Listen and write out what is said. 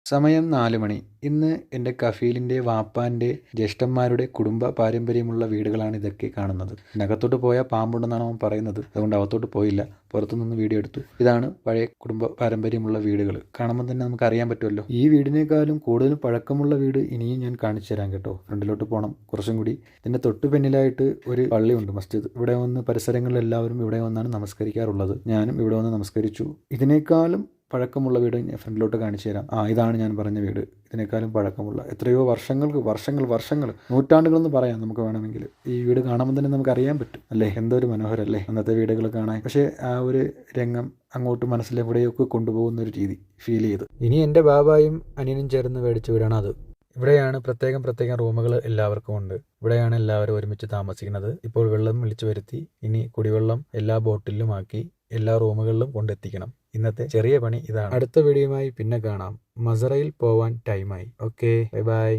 സമയം 4 മണി. ഇന്ന് എൻ്റെ കഫീലിൻ്റെ വാപ്പാൻ്റെ ജ്യേഷ്ഠന്മാരുടെ കുടുംബ പാരമ്പര്യമുള്ള വീടുകളാണ് ഇതൊക്കെ കാണുന്നത്. ഇതിനകത്തോട്ട് പോയാൽ പാമ്പുണ്ടെന്നാണ് അവൻ പറയുന്നത്. അതുകൊണ്ട് അകത്തോട്ട് പോയില്ല. പുറത്തുനിന്ന് വീഡിയോ എടുത്തു. ഇതാണ് പഴയ കുടുംബ പാരമ്പര്യമുള്ള വീടുകൾ. കാണുമ്പോൾ തന്നെ നമുക്ക് അറിയാൻ പറ്റുമല്ലോ. ഈ വീടിനേക്കാളും കൂടുതൽ പഴക്കമുള്ള വീട് ഇനിയും ഞാൻ കാണിച്ചു തരാം കേട്ടോ. ഫ്രണ്ടിലോട്ട് പോകണം കുറച്ചും കൂടി. ഇതിൻ്റെ തൊട്ട് പിന്നിലായിട്ട് ഒരു പള്ളിയുണ്ട്, മസ്ജിദ്. ഇവിടെ വന്ന് പരിസരങ്ങളിൽ എല്ലാവരും ഇവിടെ വന്നാണ് നമസ്കരിക്കാറുള്ളത്. ഞാനും ഇവിടെ വന്ന് നമസ്കരിച്ചു. ഇതിനേക്കാളും പഴക്കമുള്ള വീട് ഞാൻ ഫ്രണ്ടിലോട്ട് കാണിച്ചു തരാം. ഇതാണ് ഞാൻ പറഞ്ഞ വീട്. ഇതിനേക്കാളും പഴക്കമുള്ള എത്രയോ വർഷങ്ങൾ നൂറ്റാണ്ടുകളെന്ന് പറയാം നമുക്ക് വേണമെങ്കിൽ. ഈ വീട് കാണുമ്പോൾ തന്നെ നമുക്ക് അറിയാൻ പറ്റും അല്ലേ, എന്തൊരു മനോഹരല്ലേ അന്നത്തെ വീടുകൾ കാണാൻ. പക്ഷേ ആ ഒരു രംഗം അങ്ങോട്ട് മനസ്സിലെവിടെയൊക്കെ കൊണ്ടുപോകുന്ന ഒരു രീതി ഫീൽ ചെയ്ത്. ഇനി എൻ്റെ ബാബായും അനിയനും ചേർന്ന് മേടിച്ച വീടാണ് അത്. ഇവിടെയാണ് പ്രത്യേകം റൂമുകൾ എല്ലാവർക്കും ഉണ്ട്. ഇവിടെയാണ് എല്ലാവരും ഒരുമിച്ച് താമസിക്കുന്നത്. ഇപ്പോൾ വെള്ളം വിളിച്ചു വരുത്തി ഇനി കുടിവെള്ളം എല്ലാ ബോട്ടിലുമാക്കി എല്ലാ റൂമുകളിലും കൊണ്ടെത്തിക്കണം. ഇന്നത്തെ ചെറിയ പണി ഇതാണ്. അടുത്ത വീഡിയോയുമായി പിന്നെ കാണാം. മസറയിൽ പോവാൻ ടൈമായി. Okay, by.